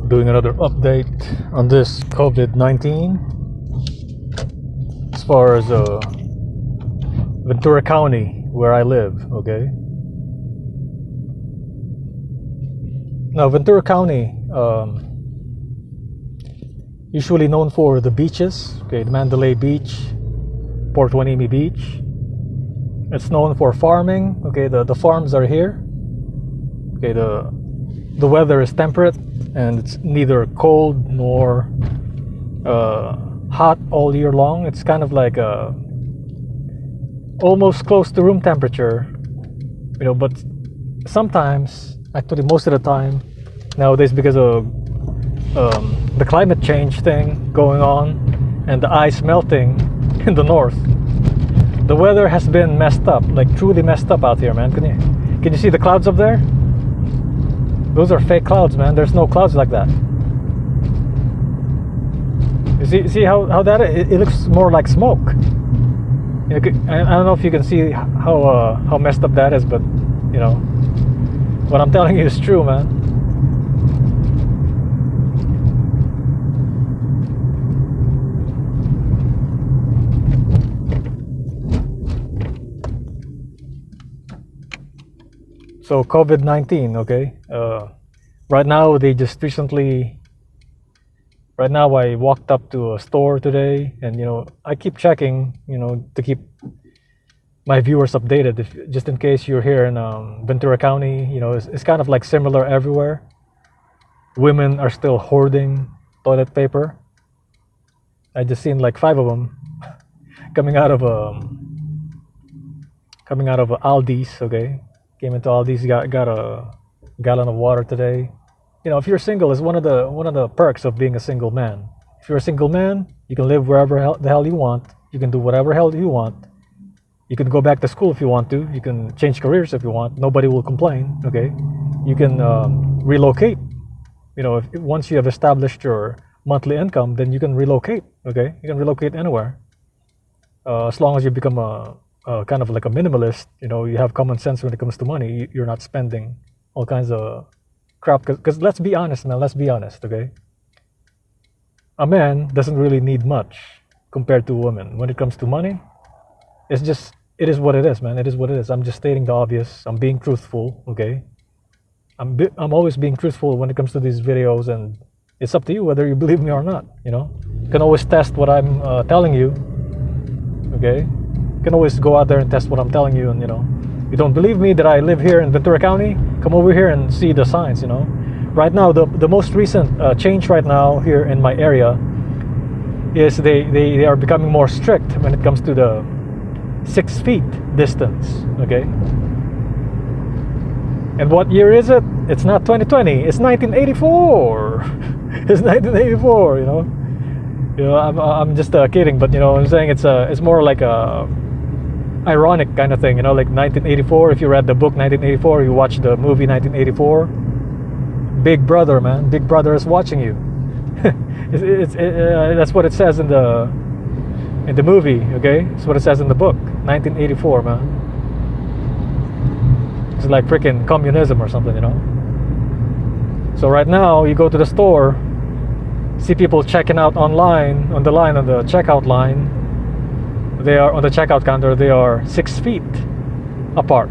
doing another update on this COVID-19 as far as Ventura County where I live. Okay, now Ventura County, usually known for the beaches. Okay, the Mandalay Beach, Port Hueneme Beach. It's known for farming. Okay, the farms are here. Okay, the weather is temperate and it's neither cold nor hot all year long. It's kind of like almost close to room temperature, but sometimes, actually most of the time nowadays, because of the climate change thing going on and the ice melting in the north, the weather has been messed up, like truly messed up out here, man. Can you see the clouds up there? Those are fake clouds, man. There's no clouds like that. You see how that it looks more like smoke. I don't know if you can see how messed up that is, but what I'm telling you is true, man. So COVID-19, okay. Right now I walked up to a store today, and I keep checking, to keep my viewers updated, just in case you're here in Ventura County. It's kind of like similar everywhere. Women are still hoarding toilet paper. I just seen like 5 of them coming out of Aldi's. Okay, came into Aldi's, got a gallon of water today. If you're single, it's one of the perks of being a single man. If you're a single man, you can live wherever the hell you want. You can do whatever hell you want. You can go back to school if you want to. You can change careers if you want. Nobody will complain. Okay, you can relocate. Once you have established your monthly income, then you can relocate. Okay, you can relocate anywhere, as long as you become a kind of like a minimalist. You have common sense when it comes to money. You're not spending all kinds of crap. Because let's be honest, man. Let's be honest. Okay, a man doesn't really need much compared to a woman when it comes to money. It is what it is, man. It is what it is. I'm just stating the obvious. I'm being truthful. Okay, I'm always being truthful when it comes to these videos, and it's up to you whether you believe me or not. You can always test what I'm telling you. Okay, you can always go out there and test what I'm telling you, and you don't believe me that I live here in Ventura County, come over here and see the signs. Right now, the most recent change right now here in my area is they are becoming more strict when it comes to the 6 feet distance. Okay, and what year is it? It's not 2020, it's 1984. It's 1984. I'm just kidding, but I'm saying it's more like a ironic kind of thing, like 1984. If you read the book 1984, you watch the movie 1984, Big Brother, man. Big Brother is watching you. That's what it says in the movie. Okay, that's what it says in the book 1984, man. It's like freaking communism or something. So right now you go to the store, see people checking out on the checkout line. They are on the checkout counter. They are 6 feet apart.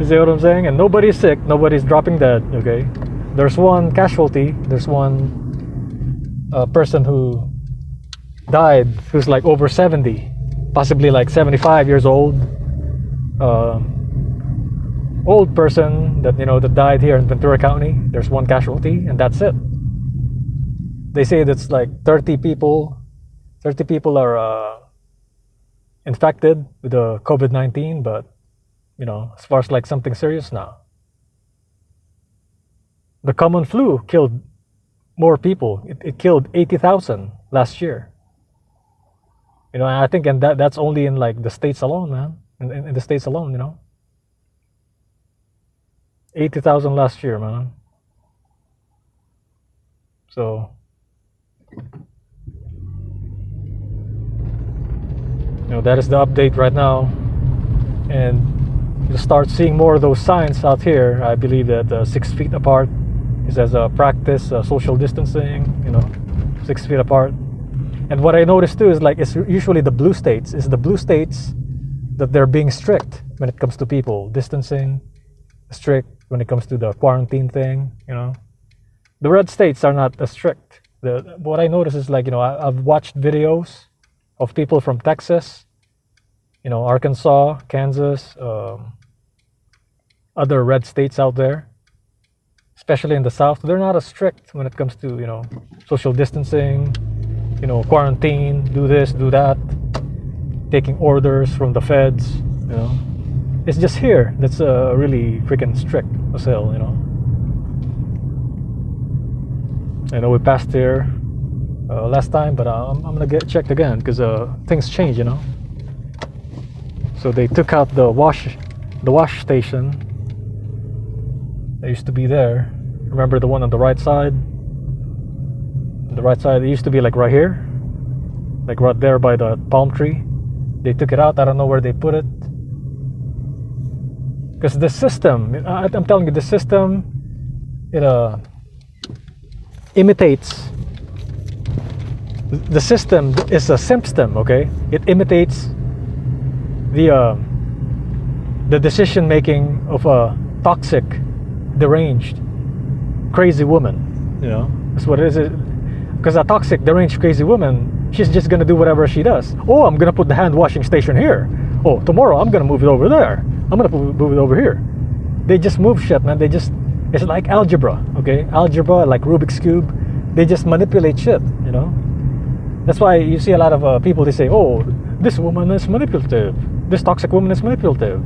You see what I'm saying? And nobody's sick. Nobody's dropping dead. Okay. There's one casualty. There's one person who died who's like over 70, possibly like 75 years old. Old person that that died here in Ventura County. There's one casualty, and that's it. They say that's like 30 people. 30 people are infected with the COVID-19, but as far as like something serious now. The common flu killed more people. It killed 80,000 last year. I think, and that's only in like the States alone, man. In the States alone, 80,000 last year, man. So that is the update right now, and you'll start seeing more of those signs out here. I believe that 6 feet apart It says practice social distancing, 6 feet apart. And what I noticed too is like it's usually the blue states. It's the blue states that they're being strict when it comes to people distancing, strict when it comes to the quarantine thing. The red states are not as strict. What I noticed is like I've watched videos of people from Texas, Arkansas, Kansas, other red states out there, especially in the South. They're not as strict when it comes to social distancing, quarantine, do this, do that, taking orders from the feds. It's just here that's really freaking strict as hell. I know we passed here last time, but I'm gonna get checked again because things change. So they took out the wash station that used to be there. Remember the one on the right side? The right side, it used to be like right here, like right there by the palm tree. They took it out. I don't know where they put it. Because the system, I'm telling you, the system, it imitates. The system is a symptom, okay? It imitates the decision making of a toxic, deranged, crazy woman. That's what it is. Because a toxic, deranged, crazy woman, she's just gonna do whatever she does. Oh, I'm gonna put the hand washing station here. Oh, tomorrow I'm gonna move it over there. I'm gonna move it over here. They just move shit, man. It's like algebra, okay? Algebra, like Rubik's Cube. They just manipulate shit, That's why you see a lot of people, they say, oh, this woman is manipulative. This toxic woman is manipulative.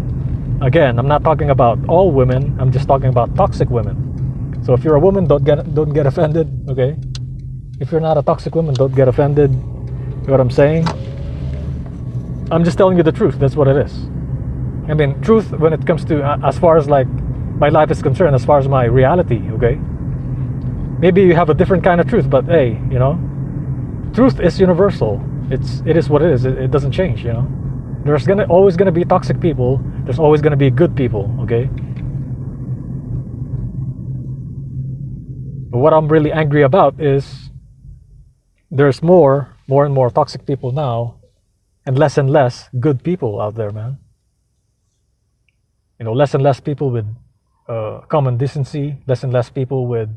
Again, I'm not talking about all women. I'm just talking about toxic women. So if you're a woman, don't get offended, okay? If you're not a toxic woman, don't get offended. You know what I'm saying? I'm just telling you the truth. That's what it is. I mean, truth when it comes to, as far as like my life is concerned, as far as my reality, okay? Maybe you have a different kind of truth, but hey, truth is universal. It is what it is. It doesn't change, There's always gonna be toxic people. There's always gonna be good people, okay? But what I'm really angry about is there's more and more toxic people now, and less good people out there, man. Less and less people with common decency, less and less people with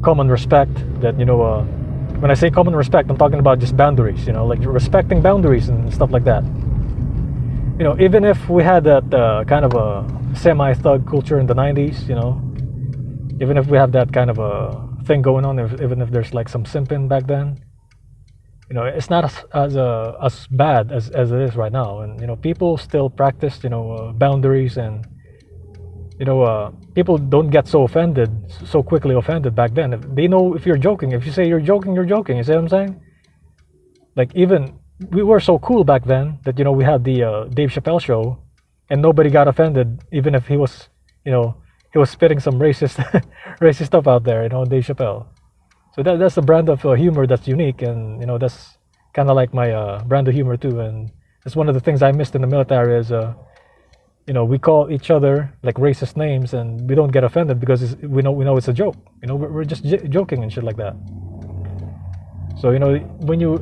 common respect. That when I say common respect, I'm talking about just boundaries. Like respecting boundaries and stuff like that. Even if we had that kind of a semi-thug culture in the 90s, even if we have that kind of a thing going on, even if there's like some simping back then, it's not as bad as it is right now. And people still practice boundaries, and people don't get so quickly offended back then. They know if you're joking. If you say you're joking, you're joking. You see what I'm saying? Like, even we were so cool back then that we had the Dave Chappelle show, and nobody got offended, even if he was spitting some racist racist stuff out there. Dave Chappelle. So that's a brand of humor that's unique, and that's kind of like my brand of humor too. And that's one of the things I missed in the military is we call each other like racist names, and we don't get offended because we know it's a joke. We're just joking and shit like that. So when you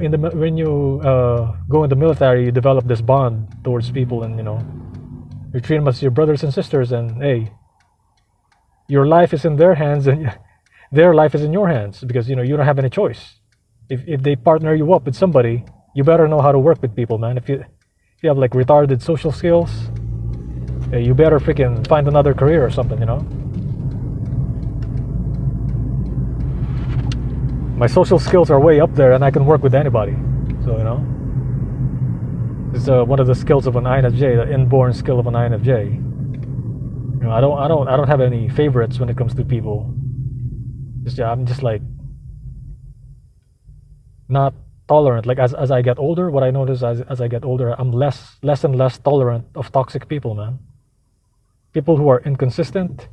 go in the military, you develop this bond towards people, and you treat them as your brothers and sisters. And hey, your life is in their hands, and their life is in your hands, because you don't have any choice. If they partner you up with somebody, you better know how to work with people, man. If you have like retarded social skills, you better freaking find another career or something. My social skills are way up there, and I can work with anybody. So it's one of the skills of an INFJ, the inborn skill of an INFJ. I don't have any favorites when it comes to people. I'm just like not tolerant. Like as I get older, what I notice as I get older, I'm less and less tolerant of toxic people, man. People who are inconsistent,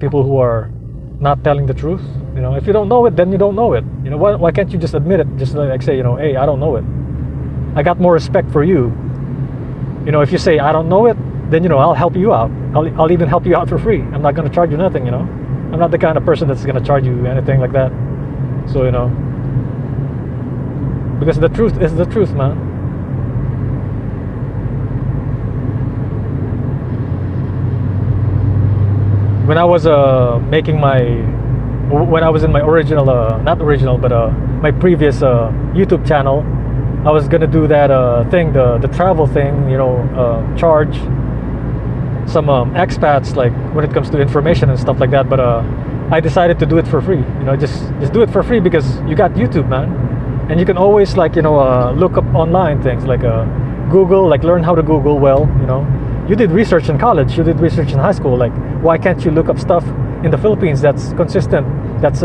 people who are not telling the truth. If you don't know it, then you don't know it. Why can't you just admit it? Just like say, hey, I don't know it. I got more respect for you. If you say I don't know it, then I'll help you out. I'll even help you out for free. I'm not gonna charge you nothing. I'm not the kind of person that's gonna charge you anything like that. So because the truth is the truth, man. When I was when I was in my original, not original, but my previous YouTube channel, I was gonna do that thing, the travel thing, charge some expats, like when it comes to information and stuff like that. But I decided to do it for free. Just do it for free because you got YouTube, man, and you can always look up online things like Google, like learn how to Google well. You did research in college, you did research in high school. Like, why can't you look up stuff in the Philippines that's consistent, that's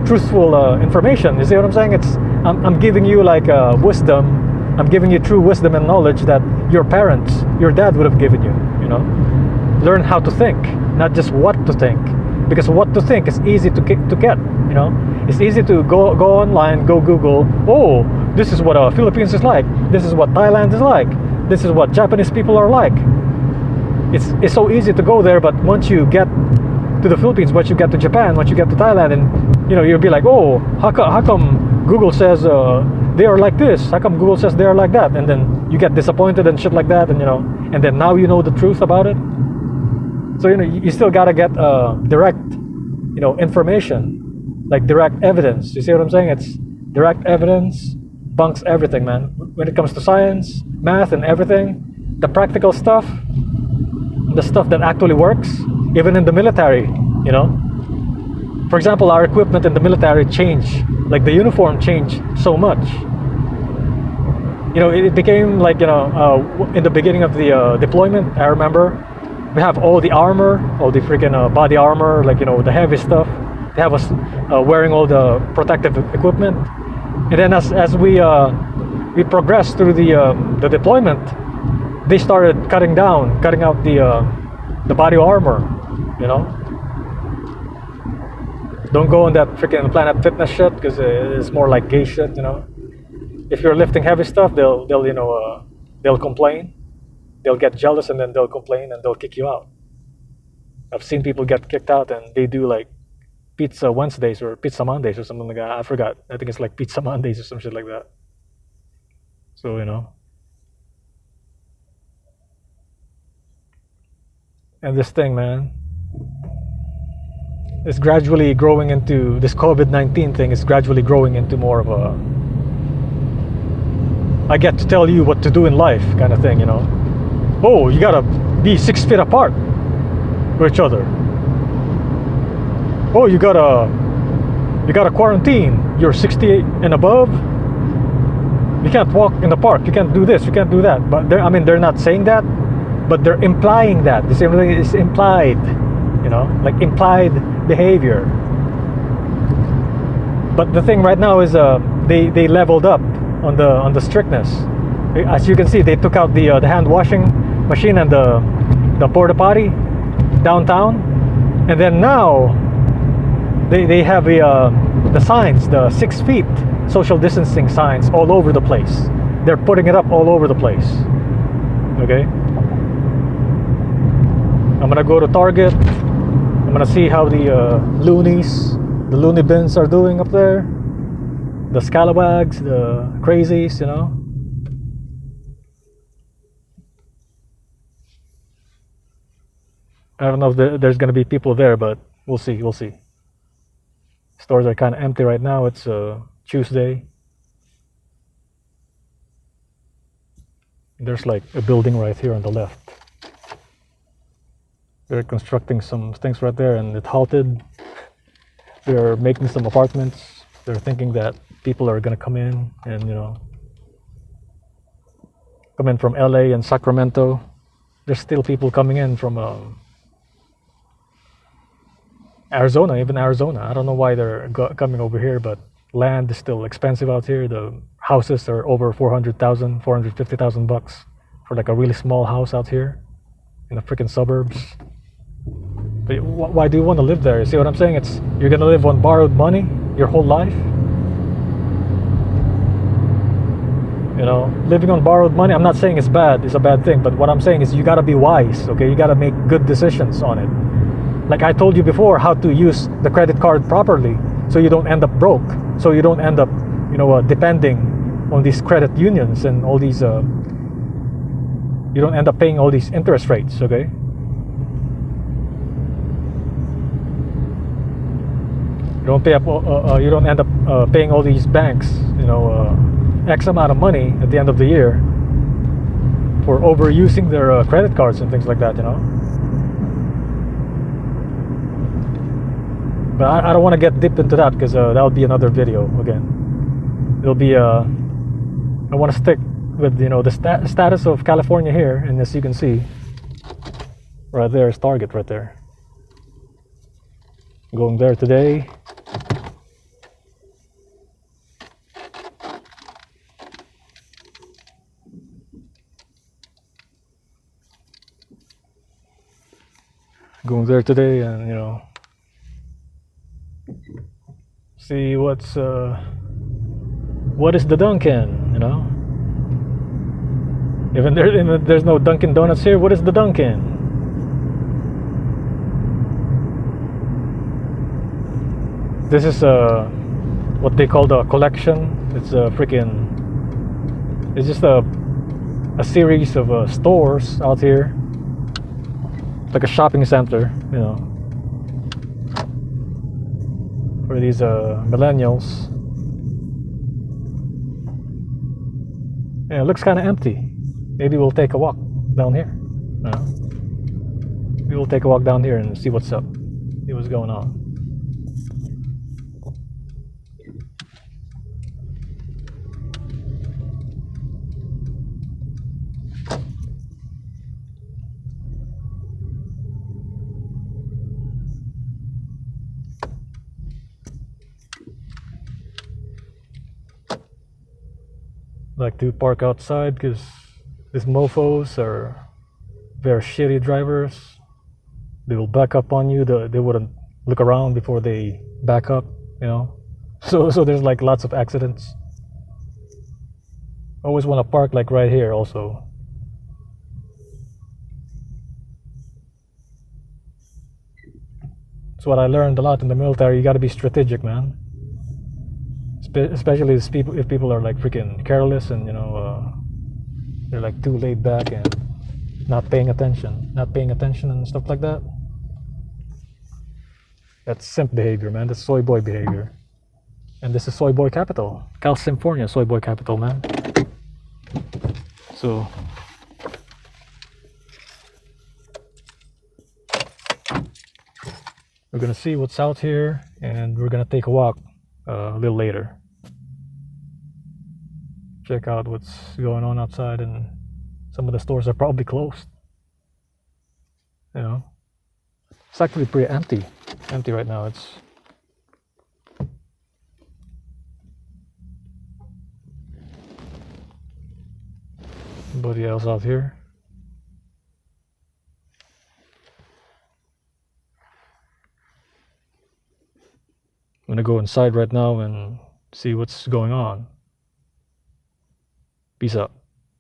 truthful information? You see what I'm saying? I'm giving you like wisdom. I'm giving you true wisdom and knowledge that your parents, your dad would have given you. Learn how to think, not just what to think, because what to think is easy to get. It's easy to go online, go Google. Oh, this is what Philippines is like. This is what Thailand is like. This is what Japanese people are like. It's so easy to go there, but once you get to the Philippines, once you get to Japan, once you get to Thailand, and you'll be like, oh, how come Google says they are like this? How come Google says they are like that? And then you get disappointed and shit like that, and and then now you know the truth about it. So you still gotta get direct, information, like direct evidence. You see what I'm saying? It's direct evidence bunks everything, man. When it comes to science, math, and everything, the practical stuff, the stuff that actually works, even in the military. For example, our equipment in the military changed, like the uniform changed so much. It became like, in the beginning of the deployment, I remember we have all the armor, all the freaking body armor, like, the heavy stuff. They have us wearing all the protective equipment. And then as we progressed through the deployment, they started cutting out the body armor. Don't go on that freaking Planet Fitness shit, because it's more like gay shit. If you're lifting heavy stuff, they'll complain, they'll get jealous, and then they'll complain and they'll kick you out. I've seen people get kicked out, and they do like Pizza Wednesdays or Pizza Mondays or something like that. I forgot. I think it's like Pizza Mondays or some shit like that. So and this thing, man, is gradually growing into, this COVID-19 thing is gradually growing into more of a, I get to tell you what to do in life kind of thing. Oh, you gotta be 6 feet apart from each other. Oh, you gotta quarantine. You're 68 and above. You can't walk in the park. You can't do this. You can't do that. But they're not saying that, but they're implying that. The same thing is implied. Like implied behavior. But the thing right now is they leveled up on the strictness. As you can see, they took out the hand washing machine and the porta potty downtown, and then now they have the signs, the 6 feet social distancing signs all over the place. They're putting it up all over the place. Okay, I'm gonna go to Target. I'm gonna see how the loony bins are doing up there, the scalawags, the crazies. I don't know if there's gonna be people there, but we'll see. Stores are kind of empty right now. It's Tuesday. There's like a building right here on the left. They're constructing some things right there, and it halted. They're making some apartments. They're thinking that people are gonna come in and come in from LA and Sacramento. There's still people coming in from Arizona, even Arizona. I don't know why they're coming over here, but land is still expensive out here. The houses are over $450,000 $450,000 for like a really small house out here in the freaking suburbs. But why do you want to live there? You see what I'm saying? You're gonna live on borrowed money your whole life. You know, living on borrowed money, I'm not saying it's bad, it's a bad thing, but what I'm saying is you gotta be wise, okay? You gotta make good decisions on it. Like I told you before, how to use the credit card properly so you don't end up broke, so you don't end up, depending on these credit unions and all these, you don't end up paying all these interest rates, okay? You don't pay up, you don't end up paying all these banks, X amount of money at the end of the year for overusing their credit cards and things like that, But I don't want to get deep into that because that'll be another video again. It'll be I want to stick with the status of California here, and as you can see, right there is Target right there. Going there today. Going there today, and see what is the Dunkin', Even there's no Dunkin' Donuts here, what is the Dunkin'? This is what they call the collection. It's it's just a series of stores out here, like a shopping center, for these millennials. And it looks kind of empty. Maybe we'll take a walk down here. Maybe we'll take a walk down here and see what's up, see what's going on. Like to park outside because these mofos are very shitty drivers. They will back up on you. They wouldn't look around before they back up, So there's like lots of accidents. I always want to park like right here also. That's what I learned a lot in the military. You got to be strategic, man. Especially if people are like freaking careless and they're like too laid back and not paying attention and stuff like that. That's simp behavior, man. That's soy boy behavior. And this is soy boy capital, California, soy boy capital, man. So we're gonna see what's out here, and we're gonna take a walk a little later. Check out what's going on outside, and some of the stores are probably closed. It's actually pretty empty right now. It's nobody else out here. I'm gonna go inside right now and see what's going on. Peace out.